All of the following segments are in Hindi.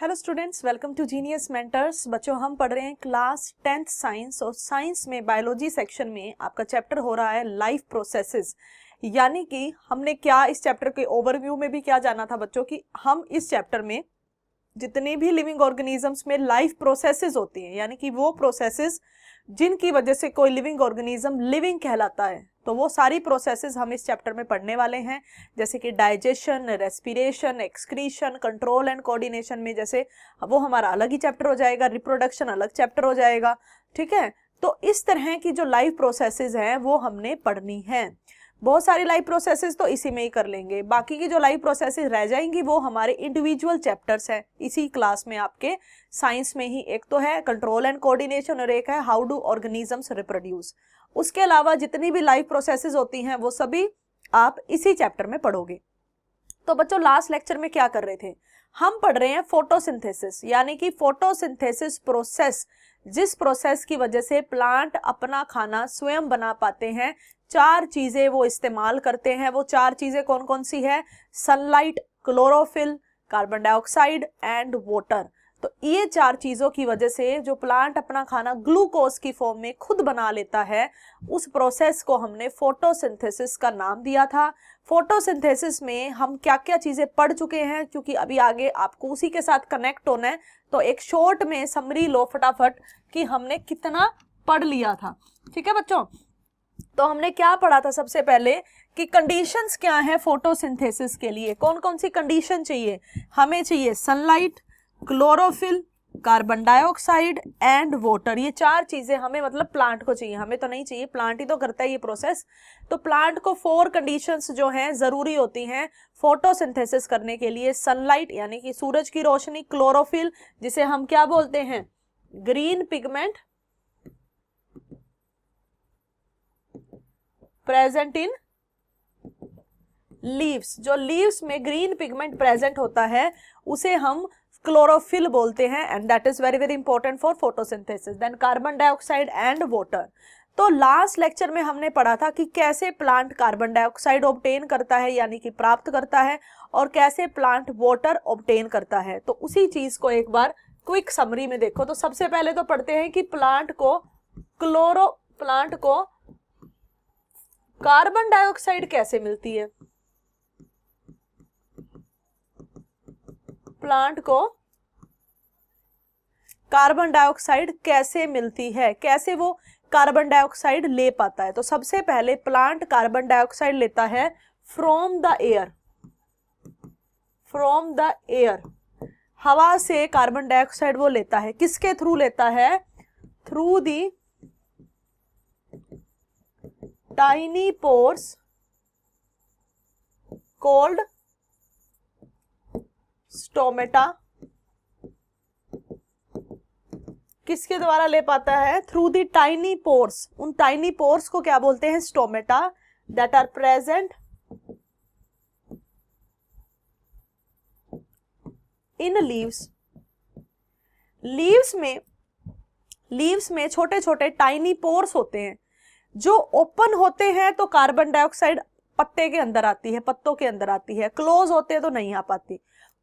Hello students, welcome to Genius Mentors. बच्चों, हम पढ़ रहे हैं क्लास 10th साइंस और साइंस में बायोलॉजी सेक्शन में आपका चैप्टर हो रहा है लाइफ प्रोसेसेस। यानी कि हमने क्या इस चैप्टर के ओवरव्यू में भी क्या जाना था बच्चों कि हम इस चैप्टर में जितने भी लिविंग ऑर्गेनिजम्स में लाइफ प्रोसेसेस होती हैं, यानी कि वो प्रोसेसेस जिनकी वजह से कोई लिविंग ऑर्गेनिज्म लिविंग कहलाता है, तो वो सारी प्रोसेसेस हम इस चैप्टर में पढ़ने वाले हैं। जैसे कि digestion, respiration, excretion, control and coordination में जैसे वो हमारा अलग ही चैप्टर हो जाएगा, रिप्रोडक्शन अलग चैप्टर हो जाएगा। ठीक है, तो इस तरह की जो लाइफ प्रोसेसेस हैं वो हमने पढ़नी है। बहुत सारी लाइफ प्रोसेसेस तो इसी में ही कर लेंगे, बाकी की जो लाइफ प्रोसेसेस रह जाएंगी वो हमारे इंडिविजुअल चैप्टर्स हैं इसी क्लास में आपके साइंस में ही। एक तो है कंट्रोल एंड कोऑर्डिनेशन और एक है हाउ डू ऑर्गेनिजम्स रिप्रोड्यूस। उसके अलावा जितनी भी लाइफ प्रोसेसेस होती हैं वो सभी आप इसी चैप्टर में पढ़ोगे। तो बच्चों, लास्ट लेक्चर में क्या कर रहे थे? हम पढ़ रहे हैं फोटोसिंथेसिस, यानी कि फोटोसिंथेसिस प्रोसेस, जिस प्रोसेस की वजह से प्लांट अपना खाना स्वयं बना पाते हैं। चार चीजें वो इस्तेमाल करते हैं। वो चार चीजें कौन कौन सी है? Sunlight, chlorophyll, carbon dioxide and water. तो ये चार चीजों की वजह से जो प्लांट अपना खाना ग्लूकोज की फॉर्म में खुद बना लेता है, उस प्रोसेस को हमने फोटोसिंथेसिस का नाम दिया था। फोटोसिंथेसिस में हम क्या क्या चीजें पढ़ चुके हैं, क्योंकि अभी आगे आपको उसी के साथ कनेक्ट होना है, तो एक शॉर्ट में समरी लो फटाफट कि हमने कितना पढ़ लिया था। ठीक है बच्चों, तो हमने क्या पढ़ा था? सबसे पहले कि कंडीशंस क्या है फोटोसिंथेसिस के लिए, कौन कौन सी कंडीशन चाहिए हमें? चाहिए sunlight, chlorophyll, carbon dioxide and water. ये चार चीजें हमें, मतलब प्लांट को चाहिए, हमें तो नहीं चाहिए, प्लांट ही तो करता है ये प्रोसेस। तो प्लांट को 4 कंडीशंस जो हैं जरूरी होती हैं फोटोसिंथेसिस करने के लिए। सनलाइट यानी कि सूरज की रोशनी, क्लोरोफिल जिसे हम क्या बोलते हैं? Green pigment present in leaves, जो लीव्स में ग्रीन पिगमेंट प्रेजेंट होता है उसे हम क्लोरोफिल बोलते हैं, and that is very very important for photosynthesis. Then carbon dioxide and water. तो लास्ट लेक्चर में हमने पढ़ा था कि कैसे प्लांट कार्बन डाइऑक्साइड ऑब्टेन करता है, यानी कि प्राप्त करता है, और कैसे प्लांट वाटर ऑब्टेन करता है। तो उसी चीज को एक बार क्विक समरी में देखो। तो सबसे पहले तो पढ़ते हैं कि प्लांट को कार्बन डाइऑक्साइड कैसे मिलती है। प्लांट को कार्बन डाइऑक्साइड कैसे मिलती है, कैसे वो कार्बन डाइऑक्साइड ले पाता है? तो सबसे पहले प्लांट कार्बन डाइऑक्साइड लेता है from the air. From the air, हवा से कार्बन डाइऑक्साइड वो लेता है। किसके थ्रू लेता है? Through the tiny pores called stomata. किसके द्वारा ले पाता है? Through the tiny pores. उन टाइनी पोर्स को क्या बोलते हैं? Stomata, that are present in leaves. Leaves में छोटे छोटे टाइनी पोर्स होते हैं जो ओपन होते हैं तो कार्बन डाइऑक्साइड पत्ते के अंदर आती है, पत्तों के अंदर आती है। क्लोज होते हैं तो नहीं आ पाती।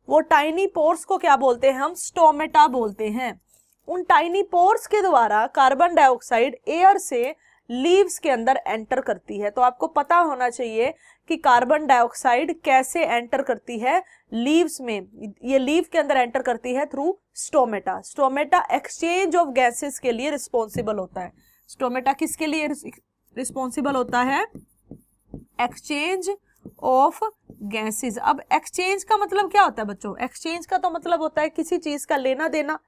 वो टाइनी पोर्स को क्या बोलते हैं? हम स्टोमेटा बोलते हैं। उन टाइनी पोर्स के द्वारा कार्बन डाइऑक्साइड एयर से लीव्स के अंदर एंटर करती है। तो आपको पता होना चाहिए कि कार्बन डाइऑक्साइड कैसे एंटर करती है लीव्स में। ये लीव के अंदर एंटर करती है through stomata. Stomata exchange of gases के लिए रिस्पॉन्सिबल होता है। स्टोमेटा किसके लिए रिस्पॉन्सिबल होता है? Exchange of gases. अब एक्सचेंज का मतलब क्या होता है बच्चों? एक्सचेंज का तो मतलब होता है किसी चीज का लेना देना।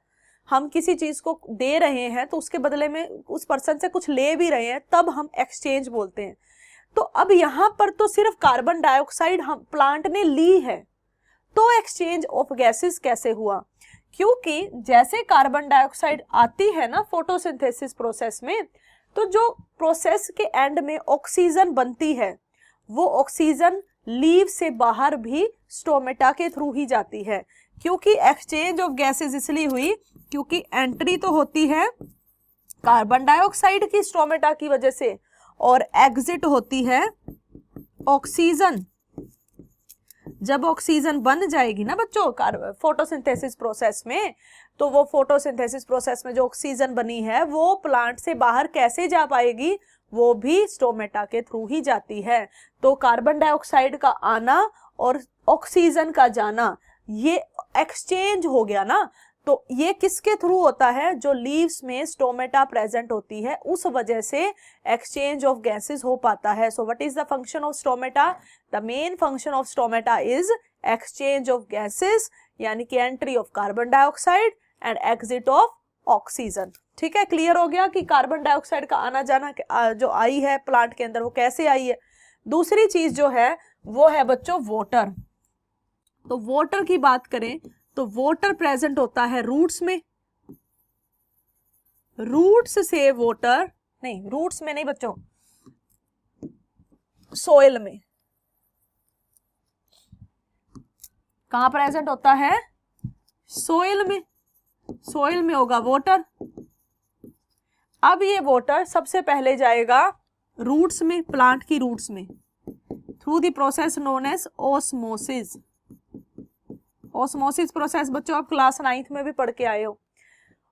हम किसी चीज को दे रहे हैं तो उसके बदले में उस पर्सन से कुछ ले भी रहे हैं, तब हम एक्सचेंज बोलते हैं। तो अब यहां पर तो सिर्फ कार्बन डाइऑक्साइड हम प्लांट ने ली है, तो एक्सचेंज ऑफ गैसेस कैसे हुआ? क्योंकि जैसे कार्बन डाइऑक्साइड आती है ना फोटोसिंथेसिस प्रोसेस में, तो जो प्रोसेस के एंड में ऑक्सीजन बनती है, वो ऑक्सीजन लीव से बाहर भी स्टोमेटा के थ्रू ही जाती है। क्योंकि एक्सचेंज ऑफ गैसेस इसलिए हुई क्योंकि एंट्री तो होती है कार्बन डाइऑक्साइड की स्टोमेटा की वजह से, और एग्जिट होती है ऑक्सीजन जब ऑक्सीजन बन जाएगी ना बच्चों फोटोसिंथेसिस प्रोसेस में, तो वो फोटोसिंथेसिस प्रोसेस में जो ऑक्सीजन बनी है वो प्लांट से बाहर कैसे जा पाएगी, वो भी स्टोमेटा के थ्रू ही जाती है। तो कार्बन डाइऑक्साइड का आना और ऑक्सीजन का जाना ये एक्सचेंज हो गया ना, तो ये किसके थ्रू होता है, जो लीव्स में स्टोमेटा प्रेजेंट होती है उस वजह से एक्सचेंज ऑफ गैसेस हो पाता है। So what is the function of stomata, the main function of stomata is exchange of gases, यानी कि entry of carbon dioxide and exit of oxygen. ठीक है, क्लियर हो गया कि कार्बन डाइऑक्साइड का आना जाना जो आई है प्लांट के अंदर वो कैसे आई है। दूसरी चीज जो है वो है बच्चों वाटर। तो वाटर की बात करें तो वाटर प्रेजेंट होता है रूट्स में, रूट्स से वाटर नहीं, रूट्स में नहीं बच्चों, सोइल में। कहां प्रेजेंट होता है, सोइल में, सोइल में होगा वाटर। अब ये वाटर सबसे पहले जाएगा रूट्स में, प्लांट की रूट्स में, through the process known as osmosis. Osmosis process बच्चों आप क्लास 9th में भी पढ़ के आए हो।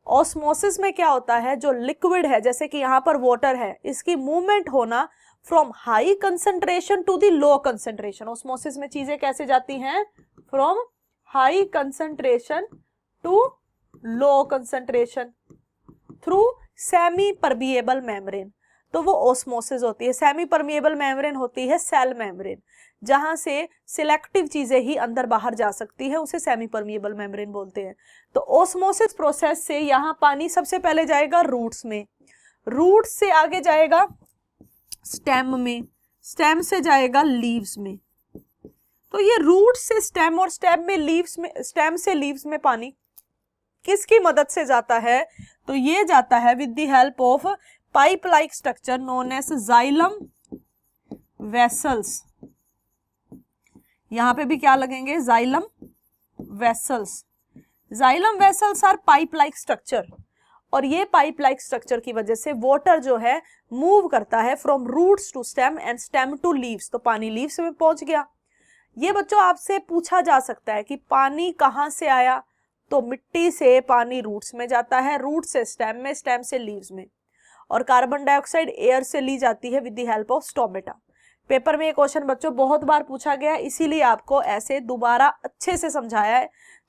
ऑस्मोसिस में क्या होता है, जो लिक्विड है जैसे कि यहाँ पर वाटर है, इसकी मूवमेंट होना from high concentration to the low concentration. Osmosis में चीजें कैसे जाती हैं, from high concentration to low concentration through semi permeable membrane. तो वो ऑस्मोसिस होती है। सेमी परमिएबल मेम्ब्रेन होती है सेल मेम्ब्रेन, जहां से सिलेक्टिव चीजें ही अंदर बाहर जा सकती है, उसे सेमी परमिएबल मेम्ब्रेन बोलते हैं। तो ऑस्मोसिस प्रोसेस से यहाँ पानी सबसे पहले जाएगा रूट्स में, रूट से आगे जाएगा स्टेम में, स्टेम से जाएगा लीव्स में। तो ये रूट से स्टेम और स्टेम में लीव्स में, स्टेम से लीव्स में पानी किसकी मदद से जाता है, तो ये जाता है with the help of pipe like structure known as xylem vessels. यहां पे भी क्या लगेंगे, xylem vessels. Xylem vessels are pipe like structure, और ये पाइप लाइक स्ट्रक्चर की वजह से वाटर जो है मूव करता है from roots to stem and stem to leaves. तो पानी लीव्स में पहुंच गया। ये बच्चों आपसे पूछा जा सकता है कि पानी कहां से आया, तो मिट्टी से पानी रूट्स में जाता है, रूट से स्टेम में, स्टेम से लीव्स में, और कार्बन डाइऑक्साइड एयर से ली जाती है with the help of stomata. Paper में ये क्वेश्चन बच्चों बहुत बार पूछा गया, इसीलिए आपको ऐसे दोबारा अच्छे से समझाया है,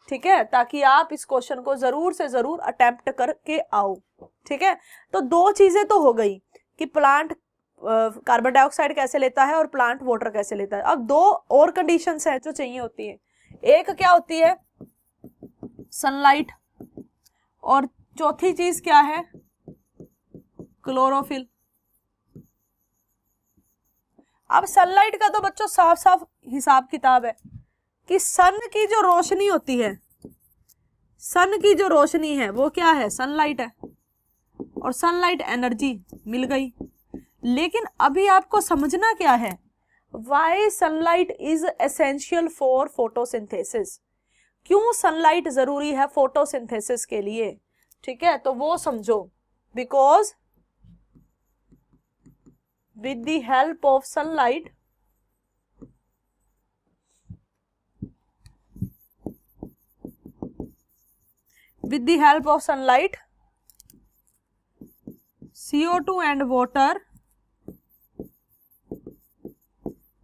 ठीक है, ताकि आप इस क्वेश्चन को जरूर से जरूर अटेम्प्ट करके आओ। ठीक है, तो दो चीजें तो हो गई कि प्लांट कार्बन डाइऑक्साइड कैसे लेता है और प्लांट वाटर कैसे लेता है। अब दो और कंडीशंस हैं जो चाहिए होती है। एक क्या होती है, सनलाइट, और चौथी चीज क्या है, क्लोरोफिल। अब सनलाइट का तो बच्चों साफ साफ हिसाब किताब है कि सन की जो रोशनी होती है, सन की जो रोशनी है वो क्या है, सनलाइट है, और सनलाइट एनर्जी मिल गई। लेकिन अभी आपको समझना क्या है, why sunlight is essential for photosynthesis, क्यों सनलाइट जरूरी है फोटोसिंथेसिस के लिए। ठीक है, तो वो समझो, because with the help of sunlight CO2 and water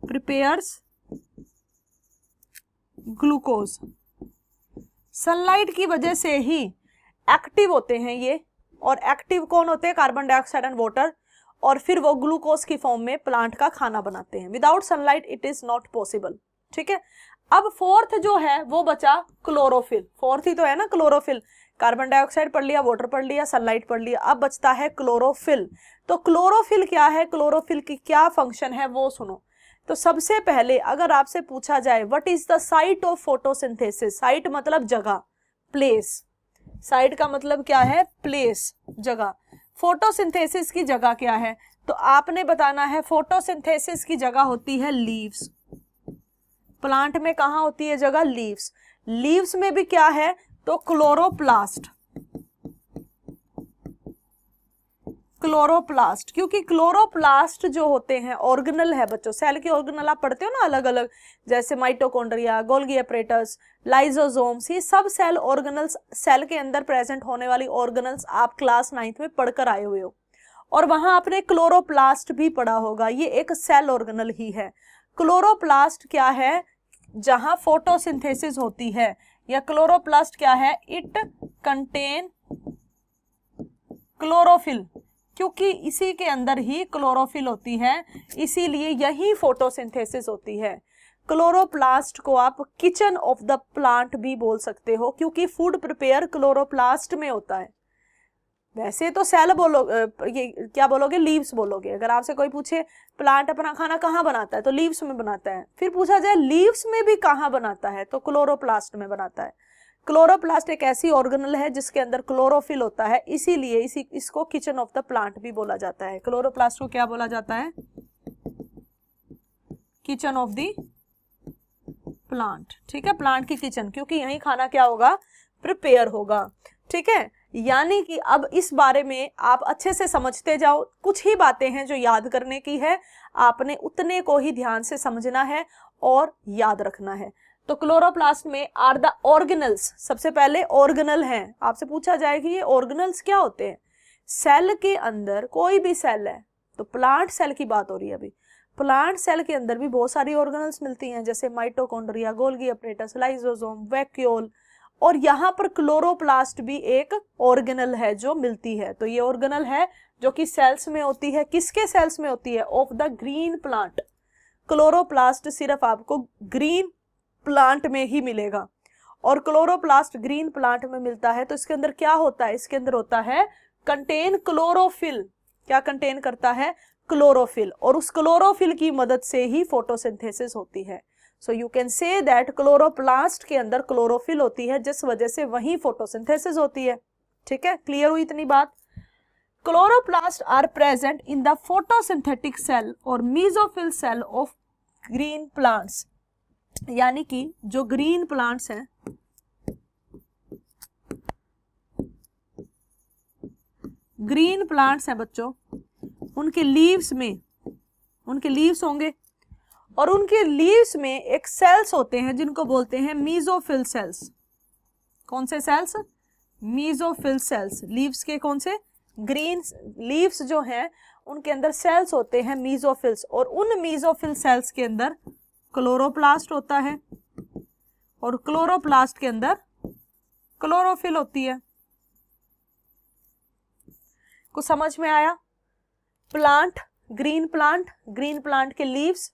prepares glucose. Sunlight की वजह से ही एक्टिव होते हैं ये, और एक्टिव कौन होते हैं, कार्बन डाइऑक्साइड एंड वाटर, और फिर वो ग्लूकोज की फॉर्म में प्लांट का खाना बनाते हैं। Without sunlight it is not possible. ठीक है, अब फोर्थ जो है वो बचा क्लोरोफिल। फोर्थ ही तो है ना क्लोरोफिल, कार्बन डाइऑक्साइड पढ़ लिया, वाटर पढ़ लिया, सनलाइट पढ़ लिया, अब बचता है क्लोरोफिल। तो क्लोरोफिल क्या है, क्लोरोफिल की क्या फंक्शन है वो सुनो। तो सबसे पहले अगर आपसे पूछा जाए what is the site of photosynthesis, site मतलब जगह, प्लेस, साइट का मतलब क्या है, प्लेस, जगह। फोटोसिंथेसिस की जगह क्या है, तो आपने बताना है फोटोसिंथेसिस की जगह होती है लीव्स। प्लांट में कहां होती है जगह, लीव्स। लीव्स में भी क्या है, तो क्लोरोप्लास्ट। क्लोरोप्लास्ट, क्योंकि क्लोरोप्लास्ट जो होते हैं ऑर्गेनल है बच्चों, सेल के ऑर्गेनल आप पढ़ते हो ना अलग अलग, जैसे माइटोकॉन्ड्रिया, गोल्गी एपरेटस, लाइसोसोम्स, ये सब सेल ऑर्गेनल्स, सेल के अंदर प्रेजेंट होने वाली ऑर्गेनल्स आप क्लास 9th में पढ़कर आए हुए हो, और वहां आपने क्लोरोप्लास्ट भी पढ़ा होगा, ये एक सेल ऑर्गेनल ही है। क्लोरोप्लास्ट क्या है? जहां फोटोसिंथेसिस होती है, या क्लोरोप्लास्ट क्या है? इट कंटेन क्लोरोफिल, क्योंकि इसी के अंदर ही क्लोरोफिल होती है, इसीलिए यही फोटोसिंथेसिस होती है। क्लोरोप्लास्ट को आप किचन ऑफ द प्लांट भी बोल सकते हो, क्योंकि फूड प्रिपेयर क्लोरोप्लास्ट में होता है। वैसे तो सेल बोलोगे, ये क्या बोलोगे? लीव्स बोलोगे। अगर आपसे कोई पूछे प्लांट अपना खाना कहाँ बनाता है, तो लीव्स में बनाता है। फिर पूछा जाए लीव्स में भी कहाँ बनाता है, तो क्लोरोप्लास्ट में बनाता है। क्लोरोप्लास्ट एक ऐसी ऑर्गेनल है जिसके अंदर क्लोरोफिल होता है, इसीलिए इसको किचन ऑफ द प्लांट भी बोला जाता है। क्लोरोप्लास्ट को क्या बोला जाता है? Kitchen of the plant. ठीक है, प्लांट की किचन, क्योंकि यही खाना क्या होगा? प्रिपेयर होगा। ठीक है, यानी कि अब इस बारे में आप अच्छे से समझते जाओ। कुछ ही बातें हैं जो याद करने की है, आपने उतने को ही ध्यान से समझना है और याद रखना है। तो क्लोरोप्लास्ट में आर द ऑर्गेनल्स, सबसे पहले ऑर्गेनल हैं। आपसे पूछा जाए कि ये ऑर्गेनल्स क्या होते हैं? सेल के अंदर कोई भी सेल है, तो प्लांट सेल की बात हो रही है अभी, प्लांट सेल के अंदर भी बहुत सारी ऑर्गेनल्स मिलती हैं, जैसे mitochondria, Golgi apparatus, lysosome, vacuole, और यहाँ पर क्लोरोप्लास्ट भी एक ऑर्गेनल है जो मिलती है। तो ये ऑर्गेनल है जो कि सेल्स में होती है। किसके सेल्स में होती है? Of the green plant. Chloroplast सिर्फ आपको ग्रीन प्लांट में ही मिलेगा, और क्लोरोप्लास्ट ग्रीन प्लांट में मिलता है। तो इसके अंदर क्या होता है? इसके अंदर होता है कंटेन क्लोरोफिल। क्या कंटेन करता है? क्लोरोफिल, और उस क्लोरोफिल की मदद से ही फोटोसिंथेसिस होती है। So you can say that chloroplast के अंदर क्लोरोफिल होती है, जिस वजह से वही फोटोसिंथेसिस होती है। ठीक है, क्लियर हुई इतनी बात? Chloroplast are present in the photosynthetic cell और mesophyll cell of green plants, यानी कि जो ग्रीन प्लांट्स हैं, ग्रीन प्लांट्स हैं बच्चों, उनके लीव्स में, उनके लीव्स होंगे, और उनके लीव्स में एक सेल्स होते हैं जिनको बोलते हैं मेसोफिल सेल्स। कौन से सेल्स? Mesophyll cells. लीव्स के कौन से? ग्रीन लीव्स जो हैं उनके अंदर सेल्स होते हैं मेसोफिल्स, और उन मेसोफिल सेल्स के अंदर क्लोरोप्लास्ट होता है, और क्लोरोप्लास्ट के अंदर क्लोरोफिल होती है। कुछ समझ में आया? प्लांट, ग्रीन प्लांट के लीव्स,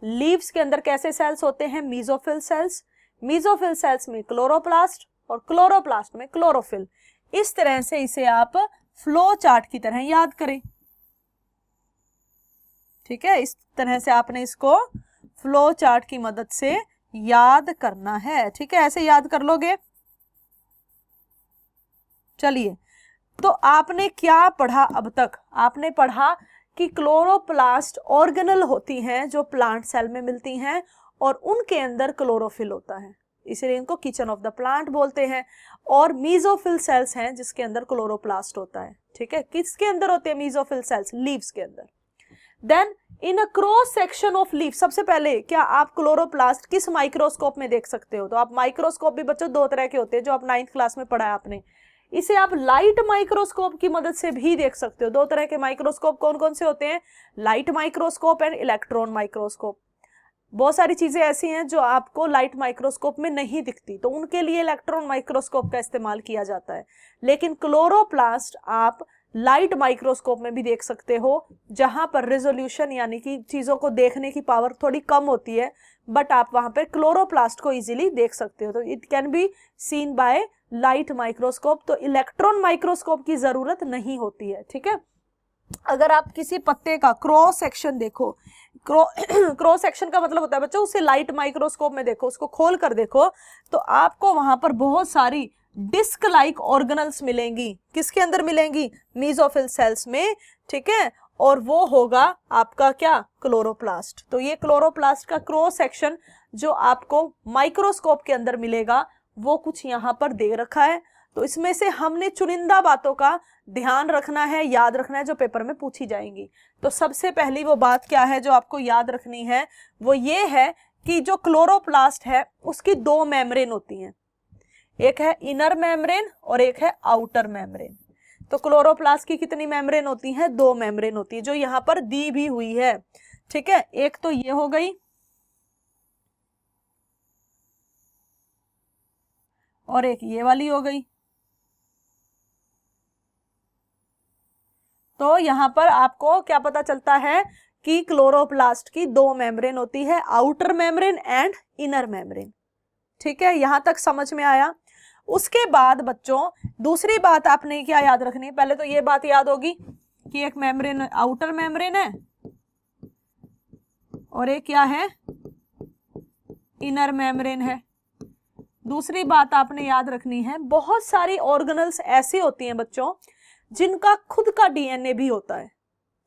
लीव्स के अंदर कैसे सेल्स होते हैं? मेसोफिल सेल्स, मेसोफिल सेल्स में क्लोरोप्लास्ट, और क्लोरोप्लास्ट में क्लोरोफिल। इस तरह से इसे आप फ्लो चार्ट की तरह याद करें। ठीक है, इस तरह से आपने इसको फ्लो चार्ट की मदद से याद करना है। ठीक है, ऐसे याद कर लोगे। चलिए, तो आपने क्या पढ़ा अब तक? आपने पढ़ा कि क्लोरोप्लास्ट ऑर्गेनल होती हैं जो प्लांट सेल में मिलती हैं, और उनके अंदर क्लोरोफिल होता है, इसलिए इनको किचन ऑफ द प्लांट बोलते हैं। और मेसोफिल सेल्स हैं जिसके अंदर क्लोरोप्लास्ट होता है। ठीक है, किसके अंदर होते हैं मेसोफिल सेल्स? लीव्स के अंदर। Then in a cross section of leaf, सबसे पहले क्या आप क्लोरोप्लास्ट किस माइक्रोस्कोप में देख सकते हो? तो आप माइक्रोस्कोप भी बच्चों दो तरह के होते हैं, जो आप 9th क्लास में पढ़ा है आपने। इसे आप लाइट माइक्रोस्कोप की मदद से भी देख सकते हो। दो तरह के माइक्रोस्कोप कौन कौन से होते हैं? Light microscope and electron microscope. बहुत सारी चीजें ऐसी हैं जो आपको लाइट माइक्रोस्कोप में नहीं दिखती, तो उनके लिए इलेक्ट्रॉन माइक्रोस्कोप का इस्तेमाल किया जाता है। लेकिन क्लोरोप्लास्ट आप लाइट माइक्रोस्कोप में भी देख सकते हो, जहां पर रेजोल्यूशन यानी कि चीजों को देखने की पावर थोड़ी कम होती है, बट आप वहां पर क्लोरोप्लास्ट को इजीली देख सकते हो। तो it can be seen by light microscope. तो इलेक्ट्रॉन माइक्रोस्कोप की जरूरत नहीं होती है। ठीक है, अगर आप किसी पत्ते का क्रॉस सेक्शन देखो, क्रॉस सेक्शन का मतलब होता है बच्चों उसे लाइट माइक्रोस्कोप में देखो, उसको खोल कर देखो, तो आपको वहां पर बहुत सारी डिस्क लाइक ऑर्गेनल्स मिलेंगी। किसके अंदर मिलेंगी? मेसोफिल सेल्स में। ठीक है, और वो होगा आपका क्या? क्लोरोप्लास्ट। तो ये क्लोरोप्लास्ट का क्रॉस सेक्शन जो आपको माइक्रोस्कोप के अंदर मिलेगा, वो कुछ यहाँ पर दे रखा है। तो इसमें से हमने चुनिंदा बातों का ध्यान रखना है, याद रखना है, जो पेपर में पूछी जाएंगी। तो सबसे पहली वो बात क्या है जो आपको याद रखनी है, वो ये है कि जो क्लोरोप्लास्ट है उसकी दो मेम्ब्रेन होती हैं, एक है इनर मेम्ब्रेन और एक है आउटर मेम्ब्रेन। तो क्लोरोप्लास्ट की कितनी मेम्ब्रेन होती हैं? दो मेम्ब्रेन होती है, जो यहाँ पर दी भी हुई है। ठीक है, एक तो ये हो गई और एक ये वाली हो गई। तो यहां पर आपको क्या पता चलता है कि क्लोरोप्लास्ट की दो मेम्ब्रेन होती है, outer membrane and inner membrane. ठीक है, यहां तक समझ में आया। उसके बाद बच्चों दूसरी बात आपने क्या याद रखनी है, पहले तो ये बात याद होगी कि एक मेम्ब्रेन आउटर मेम्ब्रेन है और एक क्या है, इनर मेम्ब्रेन है। दूसरी बात आपने याद रखनी है, बहुत सारी ऑर्गेनल्स ऐसी होती हैं बच्चों जिनका खुद का डीएनए भी होता है।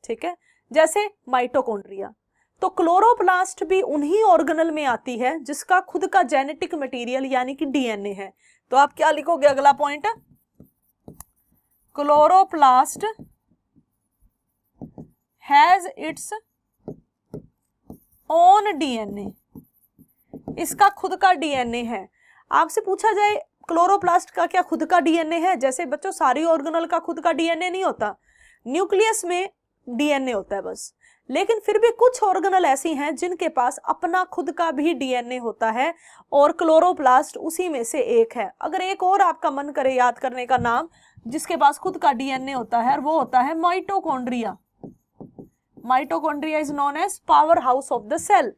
ठीक है, जैसे माइटोकॉन्ड्रिया। तो क्लोरोप्लास्ट भी उन्हीं ऑर्गेनल में आती है जिसका खुद का जेनेटिक मटेरियल यानी कि डीएनए है। तो आप क्या लिखोगे, अगला point, chloroplast has its own DNA, इसका खुद का डीएनए है। आपसे पूछा जाए क्लोरोप्लास्ट का क्या खुद का डीएनए है? जैसे बच्चों सारी ऑर्गेनल का खुद का डीएनए नहीं होता, न्यूक्लियस में डीएनए होता है बस, लेकिन फिर भी कुछ ऑर्गेनल ऐसी हैं जिनके पास अपना खुद का भी डीएनए होता है और क्लोरोप्लास्ट उसी में से एक है। अगर एक और आपका मन करे याद करने का नाम जिसके पास खुद का डीएनए होता है, वो होता है mitochondria. Mitochondria is known as power house of the cell,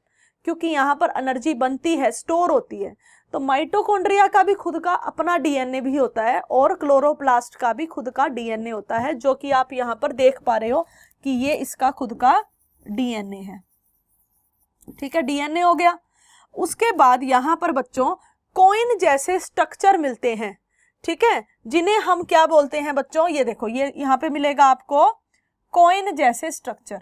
क्योंकि यहाँ पर एनर्जी बनती है, स्टोर होती है। तो माइटोकॉन्ड्रिया का भी खुद का अपना डीएनए भी होता है और क्लोरोप्लास्ट का भी खुद का डीएनए होता है, जो कि आप यहाँ पर देख पा रहे हो कि ये इसका खुद का डीएनए है। ठीक है, डीएनए हो गया। उसके बाद यहाँ पर बच्चों कॉइन जैसे स्ट्रक्चर मिलते हैं। ठीक है, जिन्हें हम क्या बोलते हैं बच्चों, ये देखो, ये यहाँ पे मिलेगा आपको कॉइन जैसे स्ट्रक्चर,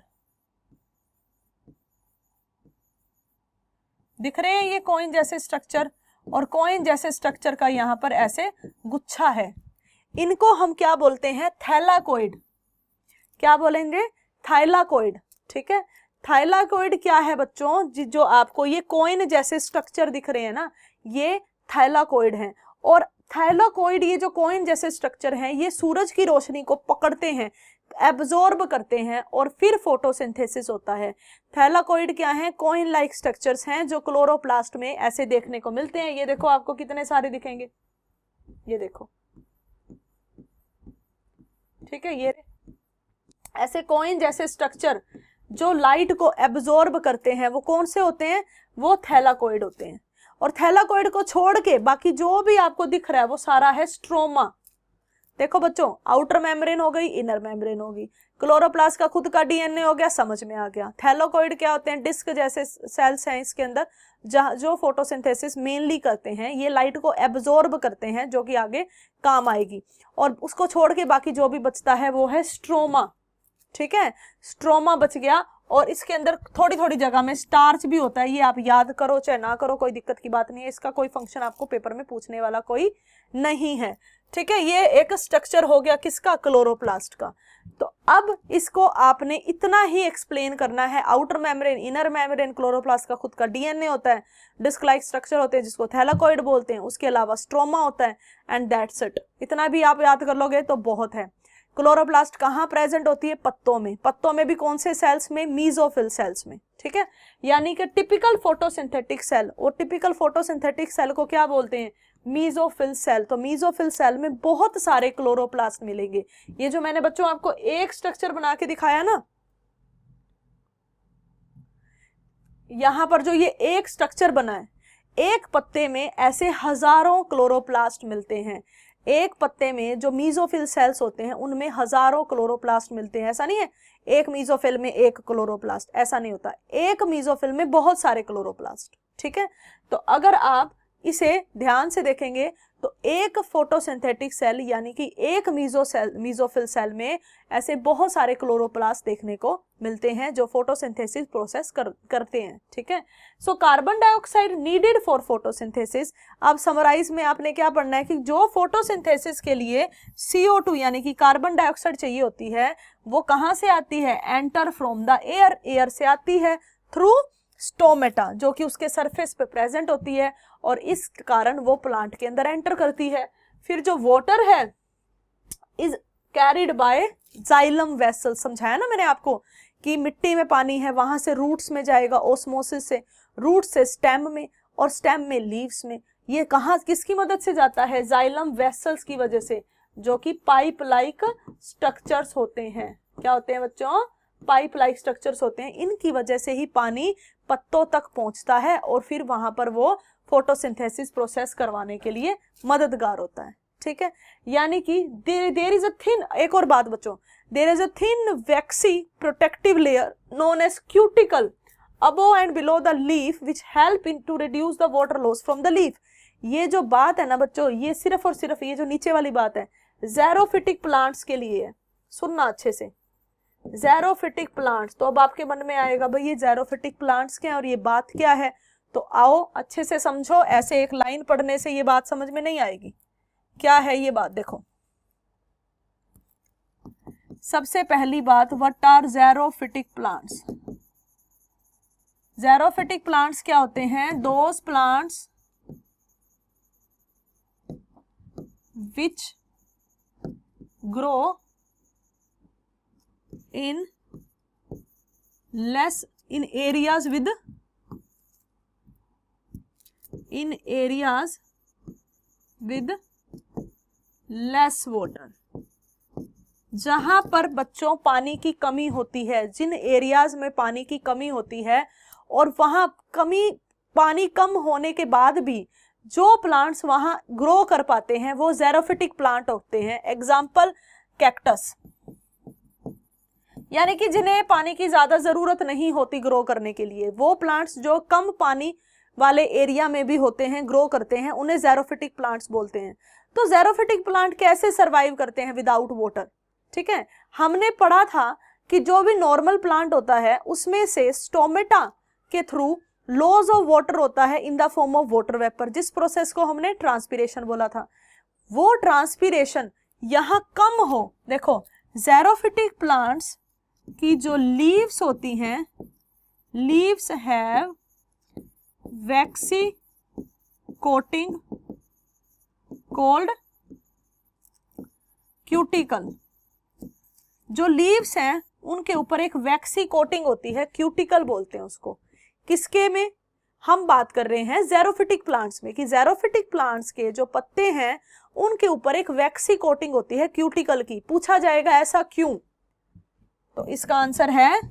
दिख रहे हैं ये कॉइन जैसे स्ट्रक्चर, और कॉइन जैसे स्ट्रक्चर का यहाँ पर ऐसे गुच्छा है। इनको हम क्या बोलते हैं, थैलाकोइड। क्या बोलेंगे, थाइलाकोइड। ठीक है, थाइलाकोइड क्या है बच्चों, जो आपको ये कॉइन जैसे स्ट्रक्चर दिख रहे हैं ना, ये थाइलाकोइड हैं। और थाइलाकोइड, ये जो कॉइन जैसे स्ट्रक्चर हैं, ये सूरज की रोशनी को पकड़ते हैं, एब्जॉर्ब करते हैं और फिर फोटोसिंथेसिस होता है। थैलाकोइड क्या है, कॉइन लाइक स्ट्रक्चर्स हैं जो क्लोरोप्लास्ट में ऐसे देखने को मिलते हैं। ये देखो, आपको कितने सारे दिखेंगे, ये देखो। ठीक है, ये ऐसे कॉइन जैसे स्ट्रक्चर जो लाइट को एब्जॉर्ब करते हैं, वो कौन से होते हैं, वो थैलाकोइड होते हैं। और थैलाकोइड को छोड़ के बाकी जो भी आपको दिख रहा है वो सारा है स्ट्रोमा। देखो बच्चों, आउटर मेम्ब्रेन हो गई, इनर मेम्ब्रेन होगी, क्लोरोप्लास्ट का खुद का डीएनए हो गया, समझ में आ गया। थैलाकोइड क्या होते हैं, डिस्क जैसे सेल्स हैं इसके अंदर, जहां जो फोटोसिंथेसिस मेनली करते हैं, ये लाइट को एब्जॉर्ब करते हैं, जो कि आगे काम आएगी। और उसको छोड़ के बाकी जो भी बचता है वो है स्ट्रोमा। ठीक है, स्ट्रोमा बच गया। और इसके अंदर थोड़ी थोड़ी जगह में स्टार्च भी होता है, ये आप याद करो चाहे ना करो, कोई दिक्कत की बात नहीं है, इसका कोई फंक्शन आपको पेपर में पूछने वाला कोई नहीं है। ठीक है, ये एक स्ट्रक्चर हो गया किसका, क्लोरोप्लास्ट का। तो अब इसको आपने इतना ही एक्सप्लेन करना है, outer membrane, inner membrane, chloroplast का खुद का डीएनए होता है, डिस्क लाइक स्ट्रक्चर होते हैं जिसको थैलाकोइड बोलते हैं, उसके अलावा स्ट्रोमा होता है, एंड दैट्स इट। इतना भी आप याद कर लोगे तो बहुत है। क्लोरोप्लास्ट कहाँ प्रेजेंट होती है, पत्तों में। पत्तों में भी कौन से सेल्स में, मीजोफिल सेल्स में। ठीक है, यानी कि टिपिकल फोटोसिंथेटिक सेल, और टिपिकल फोटोसिंथेटिक सेल को क्या बोलते हैं, मीजोफिल सेल। तो मीजोफिल सेल में बहुत सारे क्लोरोप्लास्ट मिलेंगे। ये जो मैंने बच्चों आपको एक स्ट्रक्चर बना के दिखाया ना, यहां पर जो ये एक स्ट्रक्चर बना है, एक पत्ते में ऐसे हजारों क्लोरोप्लास्ट मिलते हैं। एक पत्ते में जो मीजोफिल सेल्स होते हैं उनमें हजारों क्लोरोप्लास्ट मिलते हैं। ऐसा नहीं है एक मीजोफिल में एक क्लोरोप्लास्ट, ऐसा नहीं होता, एक मीजोफिल में बहुत सारे क्लोरोप्लास्ट। ठीक है, तो अगर आप इसे ध्यान से देखेंगे तो एक फोटोसिंथेटिक सेल यानी कि एक मीजोफिल सेल में ऐसे बहुत सारे क्लोरोप्लास्ट देखने को मिलते हैं जो फोटोसिंथेसिस प्रोसेस करते हैं। ठीक है, so carbon dioxide needed for photosynthesis. अब समराइज में आपने क्या पढ़ना है कि जो फोटोसिंथेसिस के लिए CO2 यानी कि कार्बन डाइऑक्साइड चाहिए होती है वो कहाँ से आती है, enter from the air, air से आती है थ्रू स्टोमेटा जो कि उसके सरफेस पे प्रेजेंट होती है और इस कारण वो प्लांट के अंदर एंटर करती है। फिर जो वाटर है is carried by xylem vessel, समझाया ना मैंने आपको कि मिट्टी में पानी है, वहां से रूट्स में जाएगा ओस्मोसिस से, रूट से स्टेम में और स्टेम में लीव्स में। ये कहाँ किसकी मदद से जाता है, जाइलम वेसल्स की वजह से, जो कि पाइप लाइक स्ट्रक्चर्स होते हैं। क्या होते हैं बच्चों, पाइप लाइक स्ट्रक्चर्स होते हैं। इनकी वजह से ही पानी पत्तों तक पहुंचता है और फिर वहां पर वो फोटोसिंथेसिस प्रोसेस करवाने के लिए मददगार होता है। ठीक है, यानी कि देयर इज अ थिन, एक और बात बच्चों, there is a thin waxy protective layer known as cuticle above and below the leaf which help in to reduce the water loss from the leaf। ये जो बात है ना बच्चों, ये सिर्फ और सिर्फ ये जो नीचे वाली बात है ज़ेरोफिटिक प्लांट्स के लिए है। सुनना अच्छे से, ज़ेरोफिटिक प्लांट्स। तो अब आपके मन में आएगा भाई ये ज़ेरोफिटिक प्लांट्स क्या है और ये बात क्या है, तो आओ अच्छे से समझो। ऐसे एक लाइन पढ़ने से ये बात समझ में नहीं आएगी। क्या है ये बात, देखो सबसे पहली बात, व्हाट आर ज़ेरोफिटिक प्लांट्स। ज़ेरोफिटिक प्लांट्स क्या होते हैं, those plants which grow in less in areas with less water. जहां पर बच्चों पानी की कमी होती है, जिन एरियाज में पानी की कमी होती है और वहां पानी कम होने के बाद भी जो प्लांट्स वहां ग्रो कर पाते हैं वो ज़ेरोफिटिक प्लांट होते हैं। एग्जाम्पल कैक्टस, यानी कि जिन्हें पानी की ज्यादा जरूरत नहीं होती ग्रो करने के लिए, वो प्लांट्स जो कम पानी वाले एरिया में भी होते हैं, ग्रो करते हैं, उन्हें ज़ेरोफिटिक प्लांट्स बोलते हैं। तो ज़ेरोफिटिक प्लांट कैसे सरवाइव करते हैं विदाउट वाटर। ठीक है, हमने पढ़ा था कि जो भी नॉर्मल प्लांट होता है उसमें से स्टोमेटा के थ्रू लॉस ऑफ वाटर होता है इन the form of water vapour, जिस प्रोसेस को हमने ट्रांसपीरेशन बोला था। वो ट्रांसपीरेशन यहां कम हो। देखो ज़ेरोफिटिक प्लांट्स की जो लीव्स होती हैं, leaves have vaccine coating called cuticle. जो लीव्स हैं उनके ऊपर एक वैक्सी कोटिंग होती है, क्यूटिकल बोलते हैं उसको। किसके में हम बात कर रहे हैं, ज़ेरोफिटिक प्लांट्स में, कि ज़ेरोफिटिक प्लांट्स के जो पत्ते हैं उनके ऊपर एक वैक्सी कोटिंग होती है क्यूटिकल की। पूछा जाएगा ऐसा क्यों, तो इसका आंसर है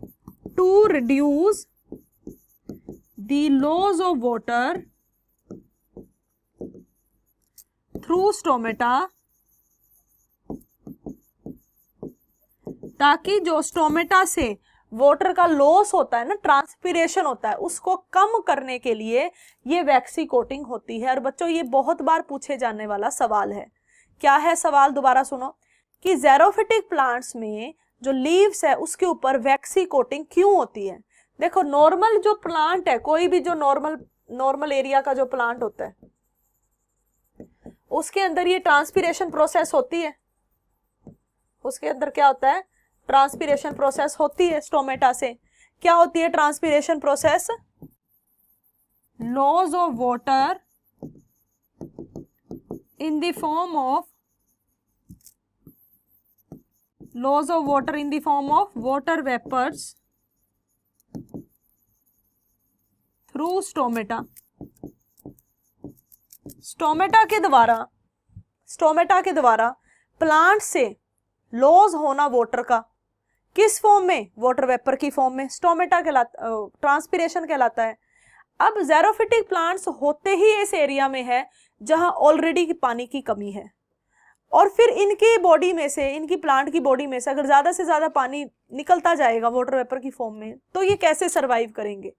to reduce the loss of water through stomata, ताकि जो स्टोमेटा से वाटर का लॉस होता है ना, ट्रांसपीरेशन होता है, उसको कम करने के लिए ये वैक्सी कोटिंग होती है। और बच्चों ये बहुत बार पूछे जाने वाला सवाल है। क्या है सवाल, दोबारा सुनो, कि ज़ेरोफिटिक प्लांट्स में जो लीव्स है उसके ऊपर वैक्सी कोटिंग क्यों होती है। देखो नॉर्मल जो प्लांट है, कोई भी जो नॉर्मल एरिया का जो प्लांट होता है उसके अंदर ये ट्रांसपीरेशन प्रोसेस होती है। उसके अंदर क्या होता है, ट्रांसपीरेशन प्रोसेस होती है स्टोमेटा से। क्या होती है transpiration process, loss of water in the form of water vapours through stomata. Stomata के द्वारा प्लांट से लॉस होना वाटर का, किस फॉर्म में, वाटर वेपर की फॉर्म में, स्टोमेटा कहलाता, ट्रांसपीरेशन कहलाता है। अब ज़ेरोफिटिक प्लांट्स होते ही इस एरिया में है जहां ऑलरेडी पानी की कमी है, और फिर इनकी बॉडी में से, इनकी प्लांट की बॉडी में से अगर ज्यादा से ज्यादा पानी निकलता जाएगा वाटर वेपर की फॉर्म में, तो ये कैसे सरवाइव करेंगे।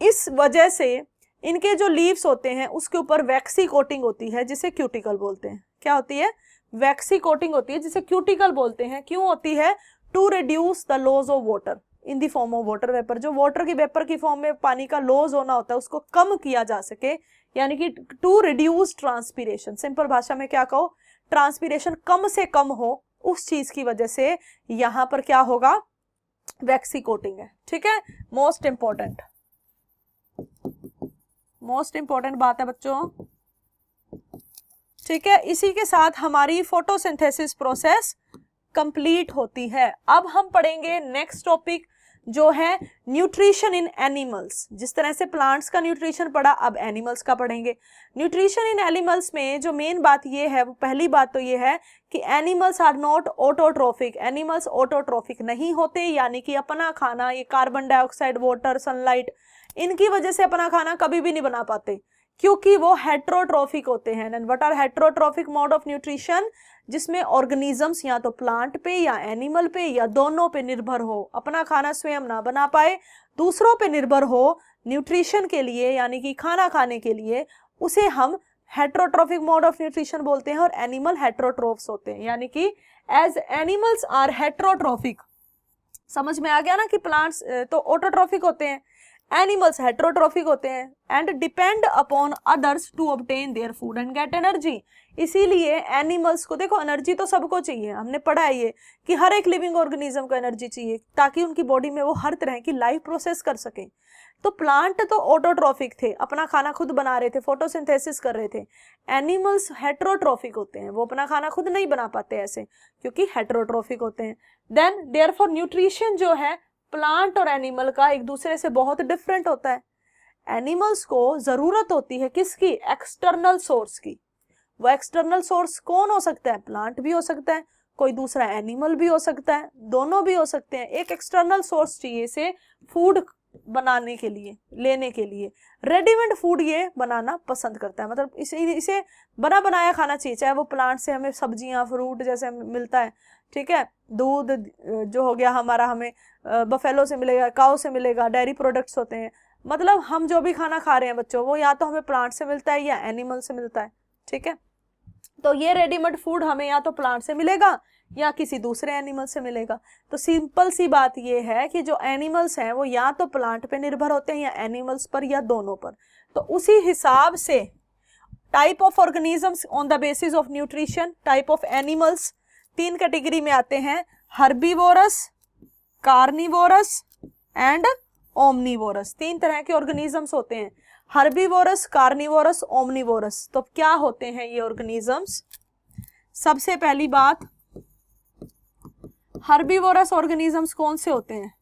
इस वजह से इनके जो लीव्स होते हैं उसके ऊपर वैक्सी कोटिंग होती है जिसे क्यूटिकल बोलते हैं। क्या होती है? वैक्सी कोटिंग होती है जिसे क्यूटिकल बोलते हैं। क्यों होती है? To reduce the loss of water in the form of water vapour. जो वाटर की वेपर की फॉर्म में पानी का लॉस होना होता है उसको कम किया जा सके, यानी कि टू रिड्यूस ट्रांसपीरेशन। सिंपल भाषा में क्या कहो? ट्रांसपीरेशन कम से कम हो, उस चीज की वजह से यहां पर क्या होगा? वैक्सी कोटिंग है। ठीक है, मोस्ट इंपॉर्टेंट बात है बच्चों। ठीक है, इसी के साथ हमारी फोटोसिंथेसिस प्रोसेस कंप्लीट होती है। अब हम पढ़ेंगे नेक्स्ट टॉपिक जो है न्यूट्रिशन इन एनिमल्स। जिस तरह से प्लांट्स का न्यूट्रिशन पढ़ा, अब एनिमल्स का पढ़ेंगे। न्यूट्रिशन इन एनिमल्स में जो मेन बात ये है, वो पहली बात तो ये है कि animals are not autotrophic. Animals autotrophic नहीं होते, यानी कि अपना खाना, ये कार्बन डाइऑक्साइड, वाटर, सनलाइट, इनकी वजह से अपना खाना कभी भी नहीं बना पाते, क्योंकि वो हेट्रोट्रोफिक होते हैं। And what are heterotrophic mode of nutrition? जिसमें ऑर्गेनिजम्स या तो प्लांट पे या एनिमल पे या दोनों पे निर्भर हो, अपना खाना स्वयं ना बना पाए, दूसरों पे निर्भर हो न्यूट्रिशन के लिए, यानी कि खाना खाने के लिए, उसे हम हेट्रोट्रोफिक मोड ऑफ न्यूट्रिशन बोलते हैं। और एनिमल हेट्रोट्रोफ्स होते हैं, यानी कि एज एनिमल्स आर हेट्रोट्रोफिक। समझ में आ गया ना कि प्लांट्स तो ऑटोट्रोफिक होते हैं, एनिमल्स हेट्रोट्रोफिक होते हैं, and depend upon others to obtain their food and get energy. इसीलिए एनिमल्स को, देखो एनर्जी तो सबको चाहिए, हमने पढ़ा है ये कि हर एक लिविंग ऑर्गेनिज्म को एनर्जी चाहिए ताकि उनकी बॉडी में वो हर तरह की लाइफ प्रोसेस कर सके। तो प्लांट तो ऑटोट्रोफिक थे, अपना खाना खुद बना रहे थे, फोटोसिंथेसिस कर रहे थे। एनिमल्स हेट्रोट्रोफिक होते हैं, वो अपना खाना खुद नहीं बना पाते ऐसे, क्योंकि हेट्रोट्रोफिक होते हैं। देन देयरफॉर न्यूट्रिशन जो है प्लांट और एनिमल का एक दूसरे से बहुत डिफरेंट होता है। एनिमल्स को जरूरत होती है किसकी? एक्सटर्नल सोर्स की। वो एक्सटर्नल सोर्स कौन हो सकता है? प्लांट भी हो सकता है, कोई दूसरा एनिमल भी हो सकता है, दोनों भी हो सकते हैं। एक एक्सटर्नल सोर्स चाहिए इसे फूड बनाने के लिए, लेने के लिए। रेडीमेड फूड ये बनाना पसंद करता है, मतलब इसे बना बनाया खाना चाहिए, चाहे वो प्लांट से हमें सब्जियां, फ्रूट जैसे मिलता है। ठीक है, दूध जो हो गया हमारा, हमें बफेलो से मिलेगा, काऊ से मिलेगा, डेयरी प्रोडक्ट्स होते हैं। मतलब हम जो भी खाना खा रहे हैं बच्चों, वो या तो हमें प्लांट से मिलता है या एनिमल से मिलता है। ठीक है, तो ये रेडीमेड फूड हमें या तो प्लांट से मिलेगा या किसी दूसरे एनिमल से मिलेगा। तो सिंपल सी बात ये है कि जो एनिमल्स हैं वो या तो प्लांट पे निर्भर होते हैं या एनिमल्स पर या दोनों पर। तो उसी हिसाब से type of organisms on the basis of nutrition, type of animals 3 category में आते हैं: हर्बीवोरस, कार्निवोरस एंड ओमनीवोरस। 3 तरह के ऑर्गेनिजम्स होते हैं: हर्बीवोरस, कार्निवोरस, ओमनीवोरस। तो क्या होते हैं ये ऑर्गेनिजम्स? सबसे पहली बात, हर्बीवोरस ऑर्गेनिजम्स कौन से होते हैं?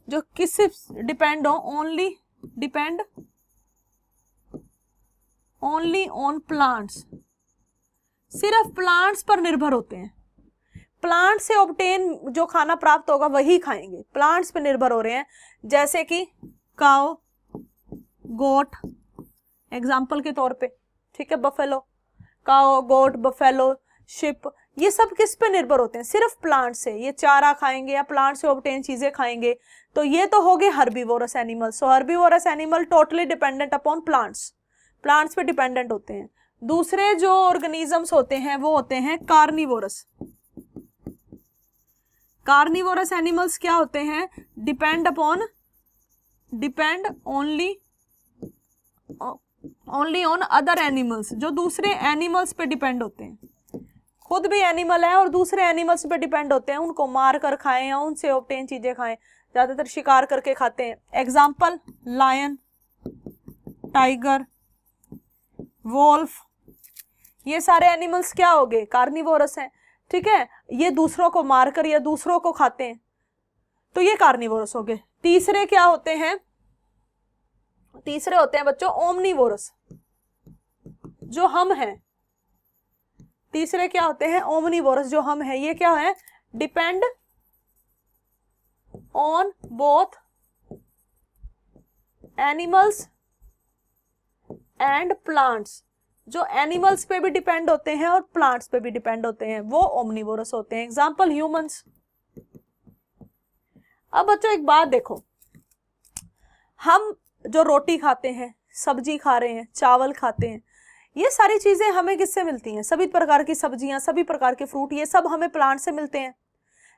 जो किससे डिपेंड ओनली ऑन प्लांट्स, सिर्फ प्लांट्स पर निर्भर होते हैं। प्लांट से ऑब्टेन जो खाना प्राप्त होगा वही खाएंगे, प्लांट्स पे निर्भर हो रहे हैं। जैसे कि काऊ, गोट, एग्जाम्पल के तौर पे। ठीक है, बफेलो, काऊ, गोट, बफेलो, शिप, ये सब किस पे निर्भर होते हैं? सिर्फ प्लांट से। ये चारा खाएंगे या प्लांट से ऑब्टेन चीजें खाएंगे। तो ये तो हो गए herbivorous animals. So herbivorous animal totally dependent upon plants, plants पे डिपेंडेंट होते हैं। दूसरे जो ऑर्गेनिजम्स होते हैं वो होते हैं कार्निवोरस। कार्निवोरस एनिमल्स क्या होते हैं? Depend only on other animals, जो दूसरे एनिमल्स पे डिपेंड होते हैं। खुद भी एनिमल है और दूसरे एनिमल्स पे डिपेंड होते हैं, उनको मार कर खाएं या उनसे ऑब्टेन चीजें खाएं, ज्यादातर शिकार करके खाते हैं। एग्जाम्पल, लायन, टाइगर, वोल्फ, ये सारे एनिमल्स क्या हो गए? कार्निवोरस हैं। ठीक है, ये दूसरों को मारकर या दूसरों को खाते हैं, तो ये कार्निवोरस हो गए। तीसरे क्या होते हैं? तीसरे होते हैं बच्चों ओमनीवोरस, जो हम हैं। तीसरे क्या होते हैं? ओमनीवोरस, जो हम हैं। ये क्या है? Depend on both animals and plants, जो एनिमल्स पे भी डिपेंड होते हैं और प्लांट्स पे भी डिपेंड होते हैं, वो ओमनीवोरस होते हैं। Example, humans. अब बच्चों एक बात देखो, हम जो रोटी खाते हैं, सब्जी खा रहे हैं, चावल खाते हैं, ये सारी चीजें हमें किससे मिलती हैं? सभी प्रकार की सब्जियां, सभी प्रकार के फ्रूट, ये सब हमें प्लांट से मिलते हैं।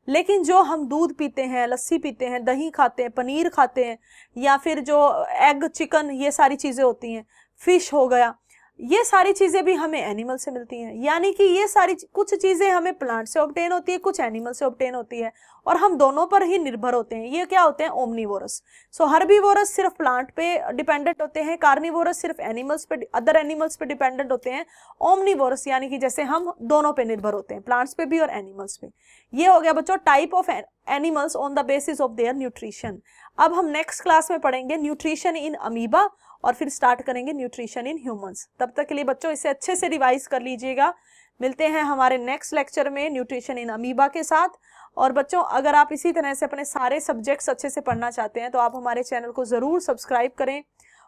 लेकिन जो हम दूध पीते हैं, लस्सी पीते हैं, दही खाते हैं, पनीर खाते हैं, या फिर जो एग, चिकन, ये सारी चीजें होती हैं, फिश हो गया, ये सारी चीजें भी हमें एनिमल से मिलती हैं। यानी कि ये सारी कुछ चीजें हमें प्लांट से ऑब्टेन होती है, कुछ एनिमल से ऑब्टेन होती है, और हम दोनों पर ही निर्भर होते हैं। ये क्या होते हैं? ओमनीवोरस। सो हर्बीवोरस सिर्फ प्लांट पे डिपेंडेंट होते हैं, कार्निवोरस सिर्फ एनिमल्स पे, अदर एनिमल्स पे डिपेंडेंट होते हैं। ओमनीवोरस यानी कि जैसे हम दोनों पे निर्भर होते हैं, प्लांट्स पे भी और एनिमल्स पे। ये हो गया बच्चों type of animals on the basis of their nutrition. अब हम नेक्स्ट क्लास में पढ़ेंगे न्यूट्रिशन इन अमीबा, और फिर स्टार्ट करेंगे न्यूट्रिशन इन ह्यूमंस। तब तक के लिए बच्चों इसे अच्छे से रिवाइज कर लीजिएगा। मिलते हैं हमारे नेक्स्ट लेक्चर में न्यूट्रिशन इन अमीबा के साथ। और बच्चों अगर आप इसी तरह से अपने सारे सब्जेक्ट्स अच्छे से पढ़ना चाहते हैं तो आप हमारे चैनल को ज़रूर सब्सक्राइब करें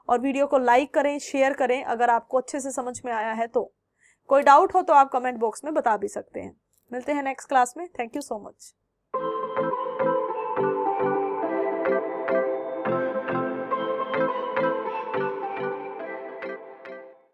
और वीडियो को लाइक करें, शेयर करें अगर आपको अच्छे से समझ में आया है तो। कोई डाउट हो तो आप कमेंट बॉक्स में बता भी सकते हैं। मिलते हैं नेक्स्ट क्लास में। Thank you so much.